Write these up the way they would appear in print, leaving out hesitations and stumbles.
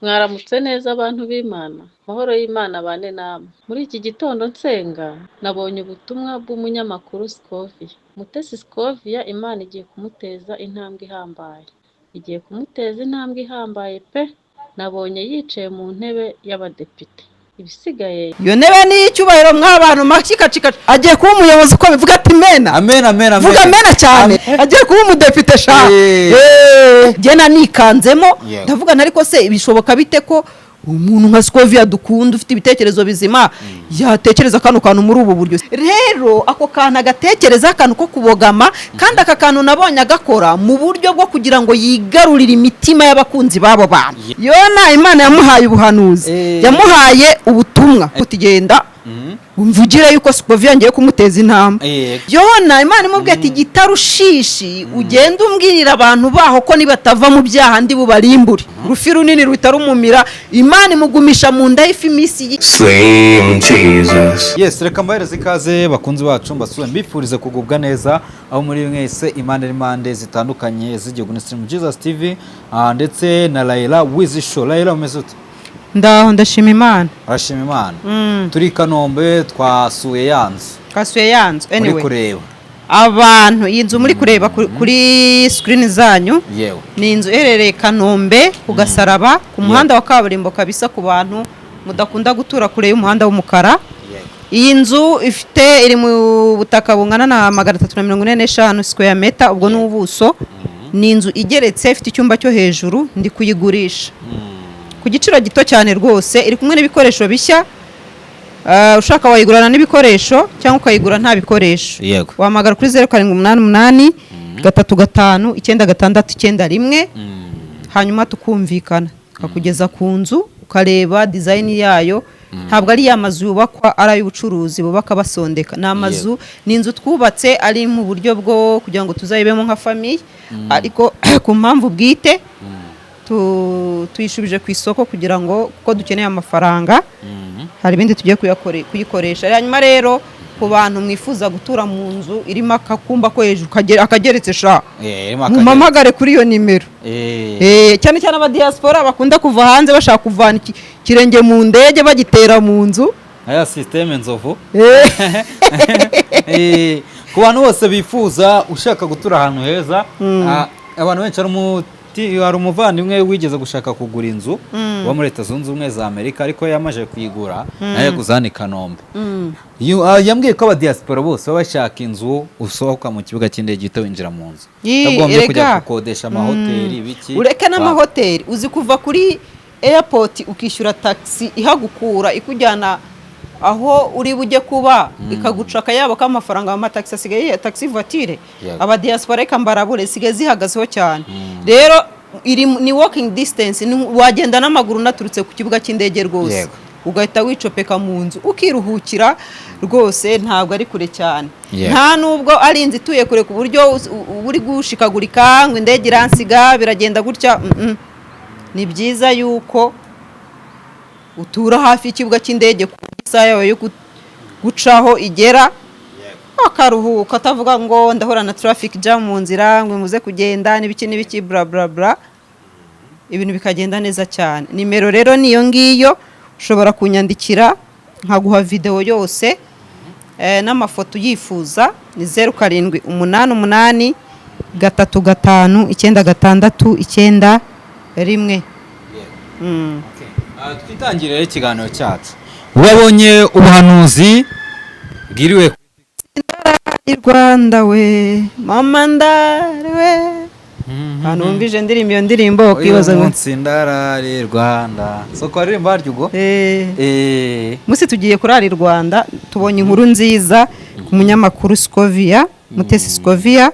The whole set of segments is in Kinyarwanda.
Mwaramutse neza abantu b'Imana, amahoro y'Imana bane namwe. Muri iki gitondo nsenga nabonye ubutumwa bw'umunyamakuru Scovia. Mutesi Scovia Imana igiye kumuteza intambwe ihambaye. Igiye kumuteza intambwe ihambaye pe! Nabonye yicaye mu ntebe y'abadepite. Ibisigaye iyo ntebe ni icyubahiro mw'abantu makikacika agiye kuba umuyobozi uko bivuga ati mena amen vuga mena cyane agiye kuba umudepite sha gena nikanzemo ndavuga ariko se bishoboka bite ko umuntu nka Scovia dukunda ufite ibitekerezo bizima yatekereza kano kantu muri ubu buryo rero ako kantu agatekereza akantu ko kubogama kandi aka kantu nabonye agakora mu buryo bwo kugira ngo yigarurire imitima y'abakunzi babo bantu Yona Imana yamuhaye ubuhanuzi yamuhaye ubutumwa kutigenda umvugire yuko Scovia ngiye kumuteza intambwe Yona Imana imubwiye ati gitarushishi ugenda umbwirira abantu baho ko nibatava mu byaha ndi bubarimbure rufi runini rutarumumira Imana imugumisha mu nda y'ifi misi Slim Jesus. Yes, reka mbahereze ikaze bakunzi bacu mbasuye mbifurize kugubwa neza aho muri mwese Imana n'imande zitandukanye z'igihugu ni Slim Jesus TV ndetse na Laila Wizisho. Laila umeze ute? Ndaho ndashima Imana. Arashima Imana. Turi Kanombe twasuye yanzu. Kasuye yanzu anyway. Muri kureba. Abantu iyi nzu muri kureba kuri screen zanyu yewe ni inzu erereye Kanombe ku Gasaraba ku muhanda wa kaburimbo kabisa ku bantu mudakunda gutura kure y'umuhanda w'umukara. Iyi nzu ifite iri mu butaka bungana na 345 square meter ubwo n'ubuso ni inzu igeretse ifite icyumba cyo hejuru ndi kuyigurisha ku giciro gito cyane rwose iri kumwe n'ibikoresho bishya ushaka wayigurana n'ibikoresho cyangwa ukayigura nta bikoresho wamagara kuri 0788 355 96991 hanyuma tukumvikana akugeza ku nzu ukareba design yayo ntabwo ari yamazu yubakwa ari ay'ubucuruzi bubaka basondeka n'amazu ni inzu twubatse ari mu buryo bwo kugira ngo tuzayibemo nka famille ariko ku mpamvu bwite tuyishubije ku isoko kugira ngo kuko dukeneye amafaranga hari ibindi tugiye kuyikoresha hanyuma rero ku bantu mwifuza gutura mu nzu irimo akakumba ko hejuru akageretse sha mumamagare kuri iyo nimero cyane cyane aba diaspora bakunda kuva hanze bashaka kuvana kirenge mu ndege bagitera mu nzu aya systeme nzovu ku bantu bose bifuza ushaka gutura ahantu heza abantu benshi hari umuvandimwe wigeze gushaka kugura inzu wa muri Leta Zunze Ubumwe za Amerika ariko yamaje kuyigura naye kuzana Kanombe yambwiye ko aba diaspora bose bashaka inzu usohoka mu kibuga cy'indege gito winjira mu nzu tagombye kujya gukodesha amahoteli ibiki ureke n'amahoteli uzi kuva kuri airport ukishyura taxi ihagukura ikujyana aho uri bujye kuba ikagucaka yabo k'amafaranga ama taxi asigaye taxi voiture aba diaspora ikambarabure sigaye zihagazeho cyane rero ni walking distance wagenda n'amaguru naturutse ku kibuga cy'indege rwose ugahita wicopeka mu nzu ukiruhukira rwose ntabwo ari kure cyane nta nubwo ari inzu ituye kure ku buryo uri gushikagurika ngo indege iransiga biragenda gutya ni byiza yuko utura hafi y'ikibuga cy'indege ku isaha yawe yo gucaho igera akaruhuka atavuga ngo ndahora na traffic jam mu nzira ngo muze kugenda n'ibiki bla bla bla ibintu bikagenda neza cyane nimero rero niyo ngiyo ushobora kunyandikira nkaguha video yose n'amafoto yifuza ni 0788 355 96991 twitangirire ikiganiro cyacu wabonye ubuhanuzi bwiriwe i Rwanda we mama ndare hano umvije iyo ndirimbo ukibaza ngo nsindarari Rwanda soko aririmba ryugo musi tugiye kurari Rwanda tubonye inkuru nziza ku munyamakuru Scovia Mutesi Scovia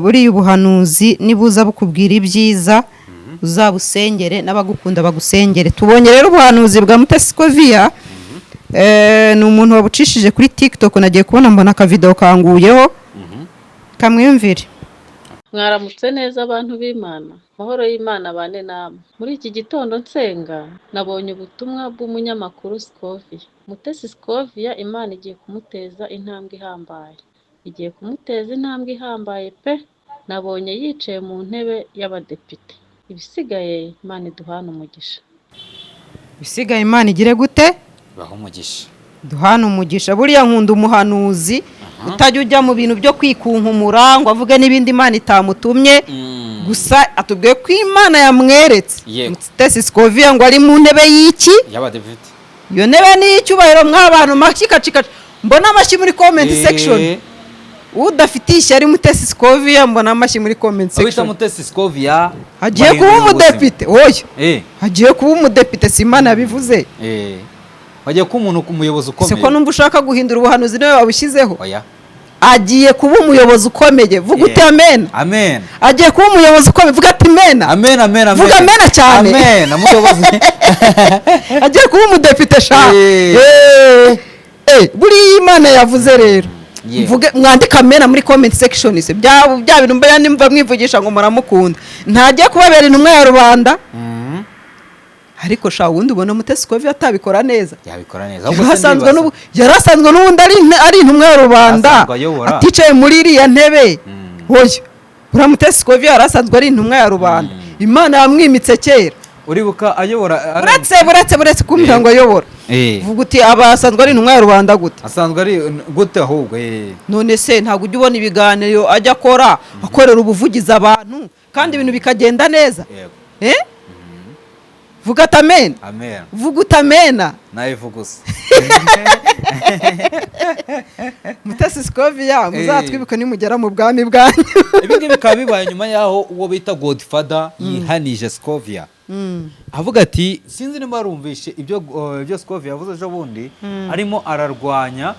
buri ubuhanuzi nibuza bukubwira ibyiza uzabusengere n'abagukunda bagusengere tubonye rero ubuhanuzi bwa Mutesi Scovia ni umuntu wabucishije kuri TikTok nagiye kubona mbona aka video kanguyeho kamwiyumvire mwaramutse neza abantu b'Imana amahoro y'Imana bane namwe muri iki gitondo nsenga nabonye ubutumwa bw'umunyamakuru Scovia Mutesi Scovia Imana igiye kumuteza intambwe ihambaye igiye kumuteza intambwe ihambaye pe nabonye yicaye mu ntebe y'abadepite ibisigaye Imana iduhana umugisha. bisigaye Imana igire gute baho umugisha. duhana umugisha. Buriya nkunda umuhanuzi utajya ujya mu bintu byo kwikunkumura ngo avuge n'ibindi Imana itamutumye. Gusa atubwiye ko Imana yamweretse Mutesi Scovia ngo ari mu ntebe y'iki y'abadepite. iyo ntebe ni icyubahiro mw'abantu makikacika. Mbona amashyi muri comment section. Udafite ishyari Mutesi Scovia mbona amashyi muri comment Abita section. Mutesi Scovia Hagiye kuba umudepite. Oya. Hagiye kuba umudepite si Imana yabivuze. Hagiye kuba umuntu umuyobozi ukomeye. Siko numva ushaka guhindura ubuhanuzi niwe wabushyizeho. Oya. Agiye kuba umuyobozi ukomeye. Vuga uti amen. Amen. Agiye kuba umuyobozi ukomeye. Vuga ati amen. Amen, amen, amen. Vuga amen cyane. Amen. Umuyobozi. Agiye kuba umudepite sha. Buri Imana yavuze rero. Mvuge mwandika amen muri comment section se. Bya bintu mba nimva mwivugisha ngo muramukunda. Ntagiye kubabera intumwa ya rubanda. Ariko sha wundi ubona Mutesi Scovia atabikora neza. Yabikora neza. Yarasanzwe n'ubundi ari intumwa ya rubanda. Aticaye muri iriya ntebe. Oya. Ura Mutesi Scovia yarasanzwe ari intumwa ya rubanda. Imana yamwimitse kera. Uribuka ayobora buretse kumbwira ngo ayobora. Vuga uti abasanzwe ari intumwa ya rubanda gute? Asanzwe ari gute ahubwo none se ntabwo ujya ubona ibiganiro ajya akora akorera ubuvugizi abantu kandi ibintu bikagenda neza. Vuga ati amen. Amen. Vuga uti amena. Nawe vuga usa. Mutesi Scovia muzatwibuka nimugera mu bwami bwanyu. Ibi ngibi bikaba bibaye nyuma yaho uwo bita Godfather yihanije Scovia. Avuga ati sinzi niba arumvishe ibyo Scovia yavuze ejo bundi arimo ararwanya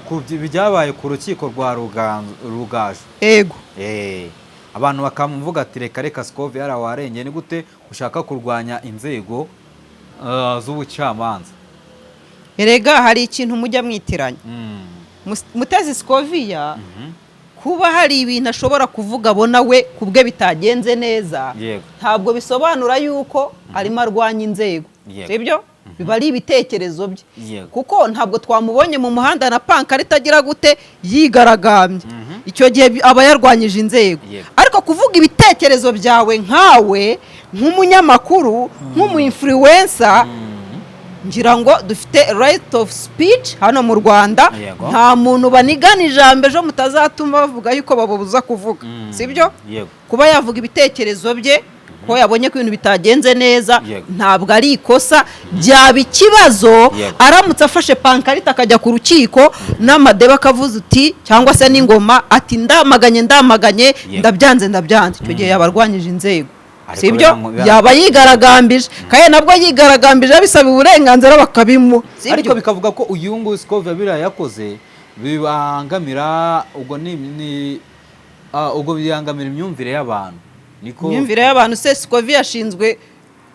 ku byabaye ku rukiko rwa Rugaju. Ego. Abantu bakamuvuga ati reka Scovia yarawarengeye ni gute ushaka kurwanya inzego z'ubucamanza. Erega hari ikintu mujya mwitiranya. Mutesi Scovia kuba hari ibintu ashobora kuvuga abona we kubwe bitagenze neza ntabwo bisobanura yuko arimo arwanya inzego. Sibyo? Biba ari ibitekerezo bye. Kuko ntabwo twamubonye mu muhanda na pankarita agira gute yigaragambye. Icyo gihe aba yarwanyije inzego. Ariko kuvuga ibitekerezo byawe nkawe nk'umunyamakuru nk'umu-influencer ngira ngo dufite right of speech hano mu Rwanda. Nta muntu banigana ijambo ejo mutazatuma bavuga yuko babubuza kuvuga. Sibyo? Kuba yavuga ibitekerezo bye ko yabonye ko ibintu bitagenze neza ntabwo ari ikosa. Byaba ikibazo aramutse afashe pankarita akajya ku rukiko n'amadeba akavuza uti cyangwa se n'ingoma ati ndamaganye ndabyanze. Icyo gihe yabarwanyije inzego. Sibyo? Yaba yigaragambije kandi nabwo yigaragambije abisaba uburenganzira bakabimu. Ariko bikavuga ko uyu nguyu Scovia biriya yakoze bibangamira ubwo biyangamira imyumvire y'abantu. Imyumvire y'abantu se Scovia ashinzwe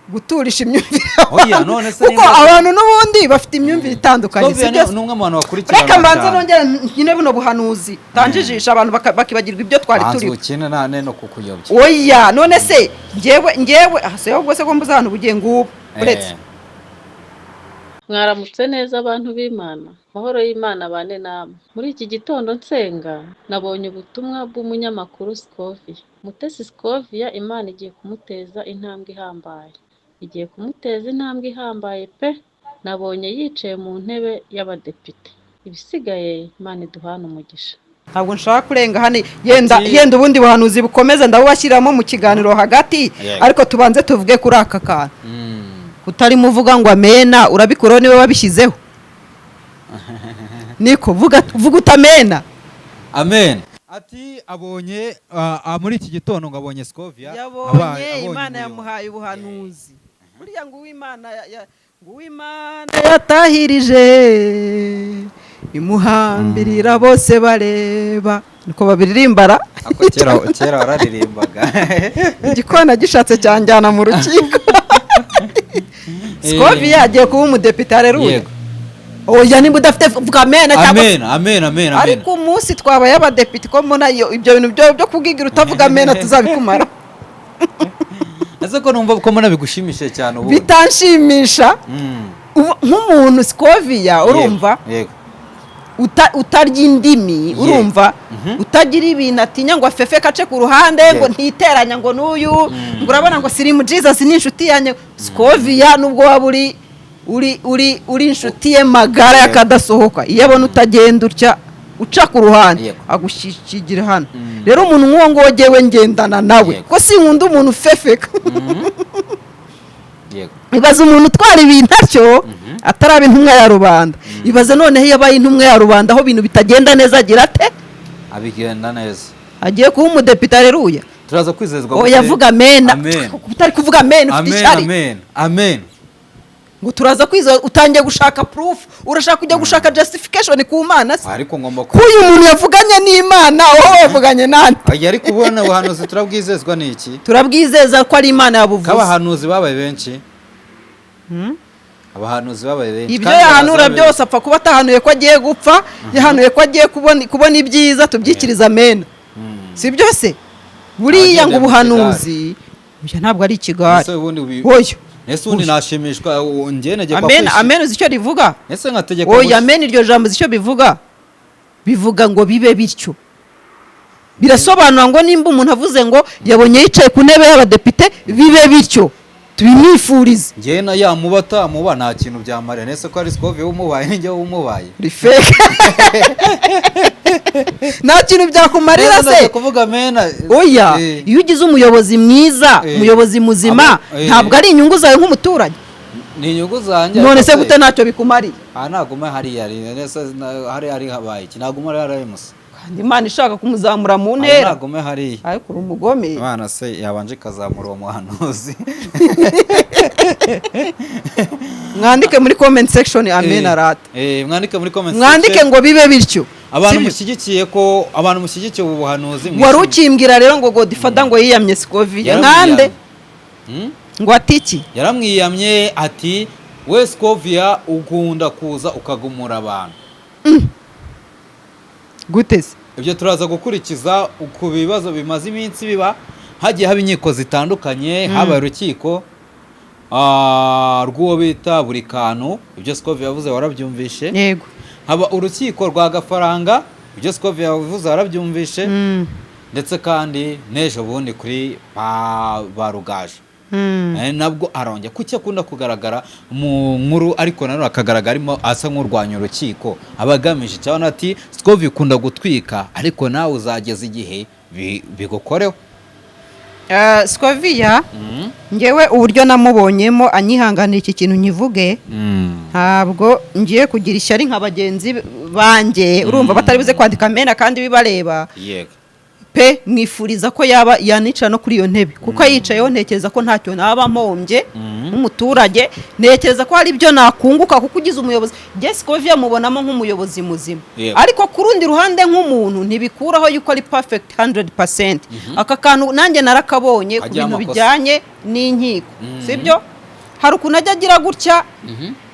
guturisha imyumvire. Oya none se kuko abantu n'ubundi bafite imyumvire itandukanye. Scovia ni umwe mu bantu bakurikirana. Reka mbanze nongera nyine buno buhanuzi tanjijisha abantu bakibagirwa ibyo twari turi. Ukina nane no kukuyobya. Oya none se ngewe se ubwo se ko mbuza ahantu bugiye ngubu uretse. Mwaramutse neza abantu b'Imana. Mahoro y'Imana bane namwe. Muri iki gitondo nsenga nabonye ubutumwa bw'umunyamakuru Scovia. Mutesi Scovia Imana igiye kumuteza intambwe ihambaye. Igiye kumuteza intambwe ihambaye pe. Nabonye yicaye mu ntebe y'abadepite. Ibisigaye Imana iduhana umugisha. Ntabwo nshaka kurenga hano yenda ubundi buhanuzi bukomeza ndabubashyiramo mu kiganiro hagati. Ariko tubanze tuvuge kuri aka kantu. Utarimo uvuga ngo amena urabikora niwe wabishyizeho. Niko vuga utamena. Amen. Ati abonye muri iki gitondo ngo abonye Scovia yabonye Imana yamuhaye ubuhanuzi. Buriya ngo Uwimana yatahirije imuhambirira bose bareba. Niko babiririmbara. Kera wararirimbaga. Igikona gishatse cyanjyana mu rukiko. Scovia agiye kuba umudepite haleluya. Oya nimba udafite vuga amen cyangwa amen. Ariko umunsi twabaye abadepite ko mbona ibyo bintu byo kugigira utavuga amen tuzabikumara. Ese ko numva ko mbona bigushimishije cyane ubu. Bitanshimisha. Nk'umuntu Scovia urumva? utarya indimi urumva utagira ibintu atinya ngo afefe kace ku ruhande ngo ntiteranya ngo n'uyu ngo urabona ngo Slim Jesus ni inshuti yanjye Scovia nubwo waba uri inshuti ye magara yakadasohoka iyo abona utagenda uca ku ruhande agushikigira hano rero umuntu nk'uwo ngo jewe ngendana nawe ko sinkunda umuntu ufefeka ibaza umuntu utwara ibintu atyo ataraba intumwa ya rubanda ibaza noneho iyo abaye intumwa ya rubanda aho ibintu bitagenda neza agira ate abigenda neza agiye kuba umudepite areruya turaza kwizezwa ngo yavuga amena utari kuvuga amena ufite ishyari amen ngo turaza kwizeza utangiye gushaka proof urashaka kujya gushaka justification ku Mana se ariko ngomba ko uyu muntu yavuganye n'Imana wowe yavuganye nande ari kubona ubuhanuzi turabwizezwa n'iki turabwizeza ko ari Imana yabuvuze abahanuzi babaye benshi abahanuzi babaye benshi ibyo yahanura byose apfa kuba atahanuye ko agiye gupfa yahanuye ko agiye kubona ibyiza tubyikiriza amena si byose buriya ngo ubuhanuzi bya ntabwo ari ikigare hoyo ese undi nashimishwa ngiye nagiye kwa kwishi amen uzi icyo rivuga ese nkategeka oya amen iryo jambo uzi icyo bivuga ngo bibe bityo birasobanura ngo nimba umuntu avuze ngo yabonye yicaye ku ntebe y'abadepite bibe bityo tubimwifurize ngiye na yamubata muba nta kintu byamara nese ko ari Scovia umubaye njye umubaye rifeke nta kintu byakumarira se kuvuga mena oya iyo ugize umuyobozi mwiza umuyobozi muzima ntabwo ari inyungu zawe nk'umuturage ni inyungu zanjye none se gute ntacyo bikumariye naguma hariya nese hari habaye iki naguma hariya musa kandi Imana ishaka kumuzamura mu ntera naguma hariya ariko uri umugome Imana se yabanje kazamura uwo muhanuzi mwandike muri comment section amen arata mwandike muri comment section mwandike ngo bibe bityo abantu mushyigikiye ko abantu mushyigikiye ubu buhanuzi wari ukimbwira rero ngo Godfather ngo yiyamye Scovia nkande ngo atiki yaramwiyamye ati we Scovia ukunda kuza ukagumura abantu guteze ibyo turaza gukurikiza ku bibazo bimaze iminsi biba hagiye haba inkiko zitandukanye haba urukiko rw'uwo bita buri kantu ibyo Scovia yavuze warabyumvishe yego haba urukiko rwa gafaranga ibyo Scovia yavuze warabyumvishe ndetse kandi n'ejo bundi kuri ba Rugaje nabwo arongera kuki akunda kugaragara mu nkuru ariko nanone akagaragara arimo asa nk'urwanya urukiko abagamije cyane ati Scovia ukunda gutwika ariko nawe uzageza igihe bigukoreho Scovia ngewe uburyo namubonyemo anyihanganira iki kintu nyivuge ntabwo ngiye kugira ishyari nka bagenzi banjye urumva batari buze kwandika amena kandi bibareba yego pe mwifuriza ko yaba yanica no kuri iyo ntebe kuko yicayeho ntekereza ko ntacyo naba mpombye nk'umuturage ntekereza ko hari ibyo nakunguka kuko ugize umuyobozi Scovia mubonamo nk'umuyobozi muzima ariko ku rundi ruhande nk'umuntu ntibikuraho yuko ari perfect 100% aka kantu nanjye narakabonye ku bintu bijyanye n'inkiko sibyo hari ukuntu ajya agira gutya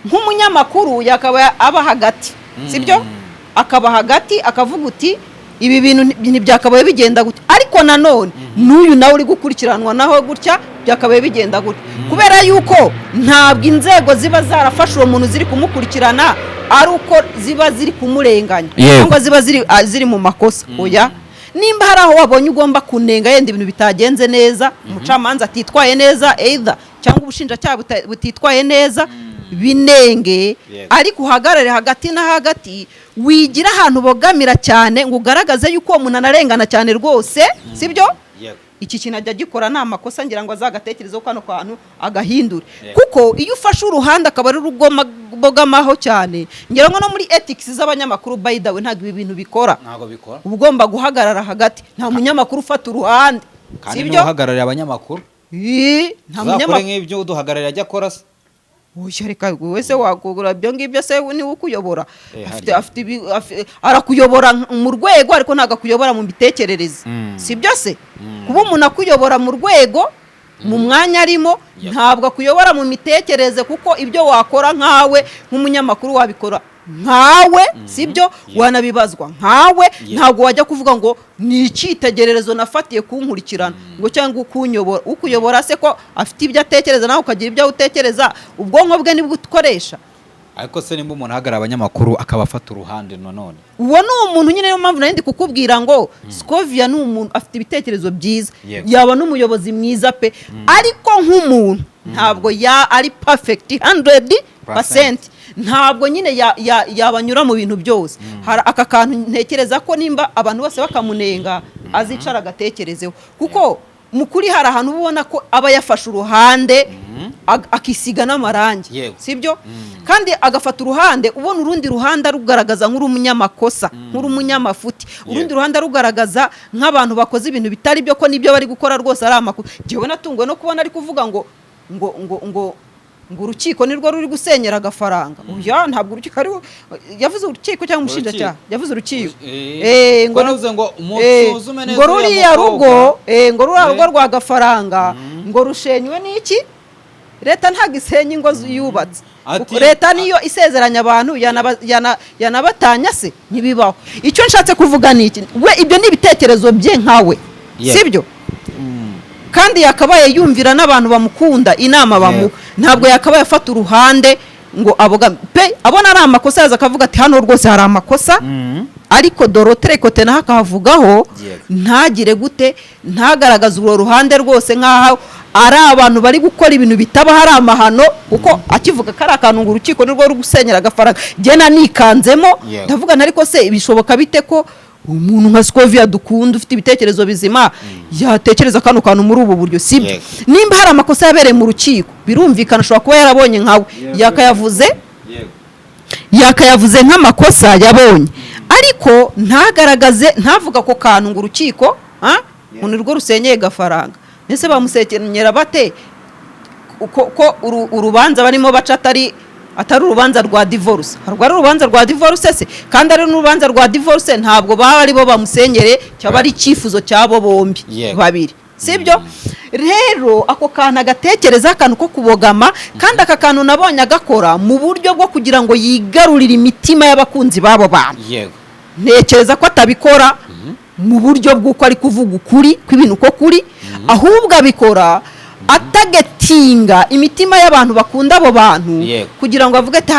nk'umunyamakuru yakaba aba hagati sibyo akaba hagati akavuga uti ibi bintu ntibyakabaye bigenda gutya ariko nanone n'uyu nawe uri gukurikiranwa naho gutya byakabaye bigenda gutya kubera yuko ntabwo inzego ziba zarafashe uwo muntu ziri kumukurikirana ari uko ziba ziri kumurenganya cyangwa ziba ziri mu makosa oya nimba hari aho wabonye ugomba kunenga yenda ibintu bitagenze neza umucamanza atitwaye neza either cyangwa ubushinjacyaha butitwaye neza binenge ariko uhagarare hagati na hagati wigira ahantu bogamira cyane ngo ugaragaze yuko uwo muntu anarengana cyane rwose sibyo iki kintu ajya gikora nta makosa ngira ngo azagatekerezeho kano kantu agahindure kuko iyo ufashe uruhande akaba ari urugomagamaho cyane ngira ngo no muri ethics z'abanyamakuru by the way ntabwo ibi bintu bikora uba ugomba guhagarara hagati nta munyamakuru ufata uruhande sibyo uhagarariye abanyamakuru nta munyamakuru nk'ibyo uduhagarariye ajya akora se uyu reka wese wakugura ibyo ngibyo se niwe ukuyobora arakuyobora mu rwego ariko ntabwo akuyobora mu mitekerereze si byo se kuba umuntu akuyobora mu rwego mu mwanya arimo ntabwo akuyobora mu mitekerereze kuko ibyo wakora nkawe nk'umunyamakuru wabikora nkawe sibyo wanabibazwa nkawe ntabwo wajya kuvuga ngo ni icyitegererezo nafatiye kunkurikirana ngo cyangwa ukuyobora se ko afite ibyo atekereza nawe ukagira ibyo utekereza ubwonko bwe nibwo ukoresha ariko se nimba umuntu ahagarara abanyamakuru akaba afata uruhande nanone uwo ni umuntu nyine, niyo mpamvu nari kukubwira ngo Scovia ni umuntu afite ibitekerezo byiza, yaba n'umuyobozi mwiza pe, ariko nk'umuntu ntabwo ari perfect 100%, ntabwo nyine yabanyura mu bintu byose. Hari aka kantu ntekereza ko nimba abantu bose bakamunenga azicara agatekerezeho, kuko mukuri hari ahantu ubona ko aba yafashe uruhande akisiga n'amarangi, sibyo? Kandi agafata uruhande, ubona urundi ruhande rugaragaza nk'umunyamakosa, nk'umunyamafuti, urundi ruhande rugaragaza nk'abantu bakoze ibintu bitari byo, ko nibyo bari gukora rwose ari amakuru. Jewe natunguwe no kubona ari kuvuga ngo urukiko nirwo ruri gusenyera agafaranga. Oya, ntabwo urukiko ariho, yavuze urukiko cyangwa umushinjacyaha, yavuze urukiko. Ngo navuze ngo umusuzume neza, ngo ruriya rugo, ngo ruriya rugo rwa gafaranga ngo rushenywe n'iki? Leta ntabwo isenya ingo yubatse. Leta niyo isezeranya abantu, yanabatanya se ntibibaho. Icyo nshatse kuvuga ni iki, we ibyo ni ibitekerezo bye nkawe, sibyo? Kandi yakabaye yumvira n'abantu bamukunda inama bamu, ntabwo yakabaye afata uruhande ngo abona ari amakosa yaza akavuga ati hano rwose hari amakosa, ariko Dorothée Kote naho akavugaho ntagire gute, ntagaragaza urwo ruhande rwose nk'aho ari abantu bari gukora ibintu bitaba hari amahano, kuko akivuga ko ari akantu ngo urukiko nirwo ruri gusenyera agafaranga, jyena nikanzemo ndavuga ariko se bishoboka bite ko umuntu nka Scovia dukunda ufite ibitekerezo bizima yatekereza kano kantu muri ubu buryo, sibyo? Nimba hari amakosa yabereye mu rukiko birumvikana, ashobora kuba yarabonye nkawe yakayavuze nk'amakosa yabonye, ariko ntagaragaze, ntavuga ko kantu ngo urukiko ngo nirwo rusenyeye gafaranga. Nese bamusekenyera bate ko urubanza barimo baca atari urubanza rwa divorce? Harwa ari urubanza rwa divorce se, kandi ari n'urubanza rwa divorce ntabwo baba ari bo bamusenyere, cyaba ari icyifuzo cyabo bombi babiri, sibyo? Rero ako kantu agatekereza akantu ko kubogama, kandi aka kantu nabonye agakora mu buryo bwo kugira ngo yigarurire imitima y'abakunzi babo bantu. Ntekereza ko atabikora mu buryo bw'uko ari kuvuga ukuri kw'ibintu ko kuri, ahubwo abikora atagetinga imitima y'abantu bakunda abo bantu, kugira ngo avuge ati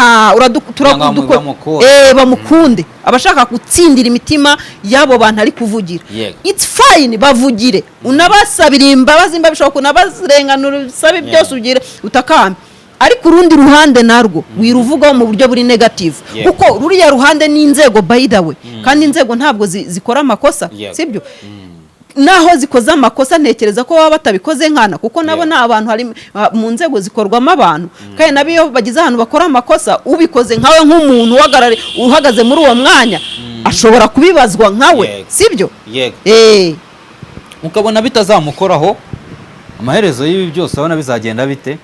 bamukunde, abashaka gutsindira imitima y'abo bantu ari kuvugira. It's fine, bavugire, unabasabira imbabazi, mbabishobora kunabazirenganura, usabe byose ugire utakambe, ariko urundi ruhande narwo wiruvugaho mu buryo buri negative, kuko ruriya ruhande ni inzego by the way, kandi inzego ntabwo zikora amakosa, sibyo? Naho zikoze amakosa ntekereza ko baba batabikoze nkana, kuko nabo ni abantu, hari mu nzego zikorwamo abantu, kandi nabo iyo bagize ahantu bakora amakosa, ubikoze nkawe nk'umuntu uhagaze muri uwo mwanya ashobora kubibazwa nkawe, sibyo? ukabona bitazamukoraho, amaherezo y'ibi byose abona bizagenda bite?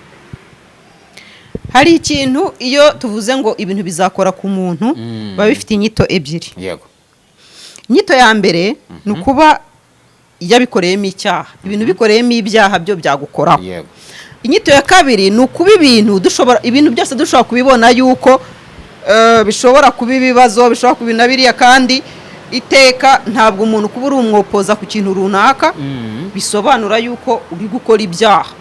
Hari ikintu, iyo tuvuze ngo ibintu bizakora ku muntu baba bifite inyito ebyiri. Inyito ya mbere ni ukuba yabikoreyemo icyaha, ibintu bikoreyemo ibyaha byo byagukoraho. Inyito ya kabiri ni ukuba ibintu byose dushobora kubibona yuko bishobora kuba ibibazo, bishobora kuba nabiriya, kandi iteka ntabwo umuntu kuba uri umwopoza ku kintu runaka bisobanura yuko uri gukora ibyaha.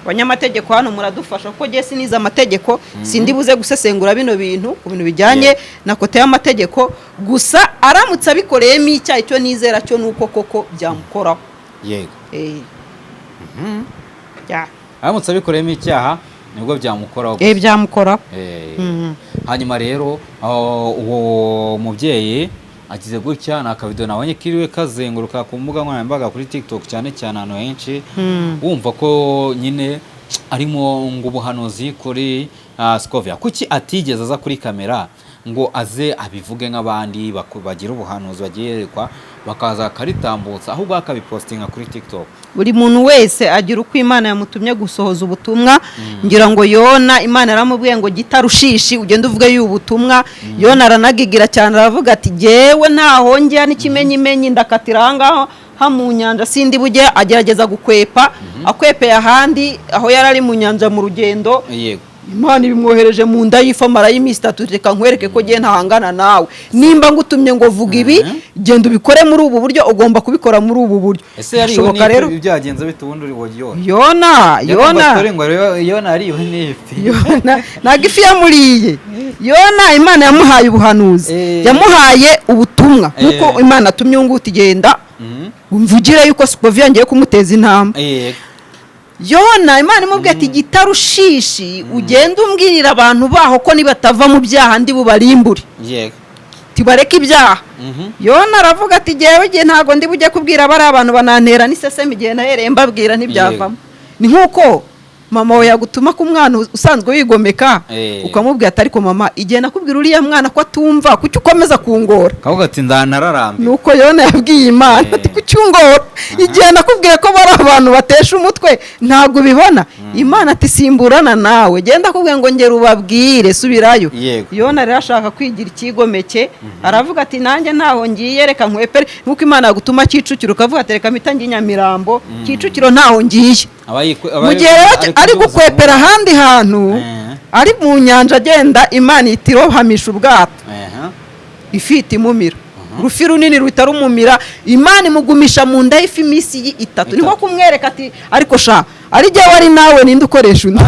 Abanyamategeko hano muradufasha, kuko jye sinize amategeko, sindi buze gusesengura bino bintu ku bintu bijyanye na kote y'amategeko, gusa aramutse abikoreyemo icyaha, icyo nizera cyo nuko koko byamukoraho. Aramutse abikoreyemo icyaha nibwo byamukoraho. Byamukoraho. Hanyuma rero uwo mubyeyi agize gutya, na akavido nabonye kiriwe kazenguruka ku mbuga nkoranyambaga kuri TikTok cyane cyane ahantu henshi, wumva ko nyine arimo ngo ubuhanuzi kuri Scovia. Kuki atigeze aza kuri kamera ngo aze abivuge nk'abandi bagira ubuhanuzi bagiyerekwa bakaza akaritambutsa, ahubwo akabipostinga kuri TikTok? Buri muntu wese agira uko Imana yamutumye gusohoza ubutumwa. Ngira ngo Yona, Imana yaramubwiye ngo gitarushishi ugende uvuge y'ubutumwa. Yona aranagigira cyane, aravuga ati jewe ntaho njya n'ikimenyimenyi, ndakatira ahangaho mu nyanja, sindi bujye. Agerageza gukwepa, akwepeye ahandi aho yarari mu nyanja mu rugendo, Imana ibimwohereje mu nda y'ifi amarayo iminsi 3, reka nkwereke ko giye ntahangana nawe, nimba ngutumye ngo vuga ibi genda ubikore muri ubu buryo, ugomba kubikora muri ubu buryo. ese yariwe n'ifi byagenze bite ubundi uri Yona? Yona yariwe n'ifi. Yona ntabwo ifi yamuriye. Yona Imana yamuhaye ubuhanuzi, yamuhaye ubutumwa nkuko Imana atumye ngo utigenda umvugire yuko Scovia ngiye kumuteza intama. Yona Imana imubwiye ati gitarushishi ugenda umbwirira abantu baho ko nibatava mu byaha ndi bubarimbure. Yego. Tibareke ibyaha. Yona aravuga ati jewe giye ntago ndi bujye kubwira bari abantu banantera n'iseseme igihe nahereye mbabwira ntibyavamo. Ni nkuko mama we yagutuma ku mwana usanzwe wigomeka ukamubwira ati ariko mama igihe nakubwira uriya mwana ko atumva kuki ukomeza kungora. Kavuga ati ndanararambe. Nuko Yona yabwiye Imana ati kuki ungora igihe nakubwiye ko bari abantu batesha umutwe ntago bibona. Imana ati simburana nawe genda kubwiye ngo ngera ubabwire subirayo. Yona rero ashaka kwigira ikigomeke aravuga ati nanjye ntaho ngiye reka nkwepere nkuko Imana yagutuma Kicukiro ukavuga ati reka mitangi Nyamirambo Kicukiro ntaho ngiye. Mu gihe ari gukwepera ahandi hantu ari mu nyanja agenda Imana itirohamisha ubwato ifite imumira rufi runini rutarumumira Imana imugumisha mu nda y'ifi iminsi 3 niho kumwereka ati ariko sha ari je wari nawe ninde ukoresha undi.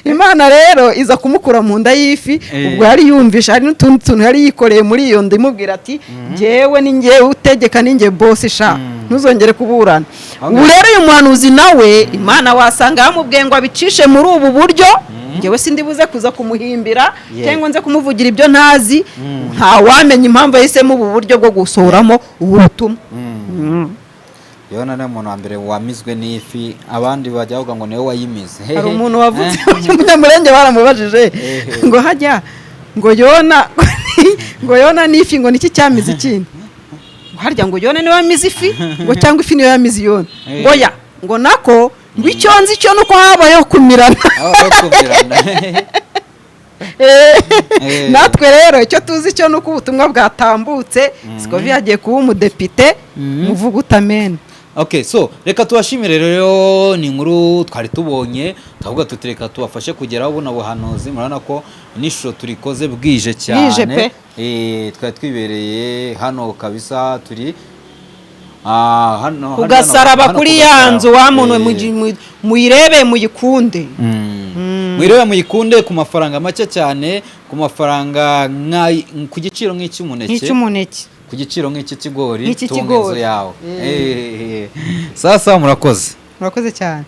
Imana rero iza kumukura mu nda y'ifi ubwo yari yumvisha hari n'utundi tuntu yari yikoreye muri iyo ndimubwira ati jewe ni ngiye utegeka ninge boss sha ntuzongere kuburana. Ubu rero uyu muhanuzi nawe Imana wasanga yamubwiye ngo abicishe muri ubu buryo ngewe sindi buze kuza kumuhimbira cyangwa nze kumuvugira ibyo ntazi nta wamenya impamvu yahisemo ubu buryo bwo gusohoramo ubutumwa. Yona ni umuntu wa mbere wamizwe n'ifi abandi bajya bavuga ngo niwe wayimize. Hari umuntu wavutse umunyamurenge baramubajije ngo hajya ngo Yona n'ifi ngo niki cyamize ikindi harya ngo Yona niwe wamize ifi ngo cyangwa ifi niwe yamize Yona ngo ya ngo nako ngo icyo nzi cyo nuko habayeho kumirana. Natwe rero icyo tuzi cyo nuko ubutumwa bwatambutse Scovia agiye kuba umudepite muvuga utamena. Okay, so reka tubashimire rero ni inkuru twari tubonye tuvuga tutireka tubafashe kugeraho buno buhanuzi murana ko n'ishusho turikoze bwije cyane twari twibereye hano kabisa turi hano ugasaraba kuri yanzu wa muntu muyirebe muyikunde mwirebe muyikunde ku mafaranga make cyane ku mafaranga ku giciro nk'icy'umuneke ku giciro nk'ikigori tungezo yawe sasa murakoze cyane.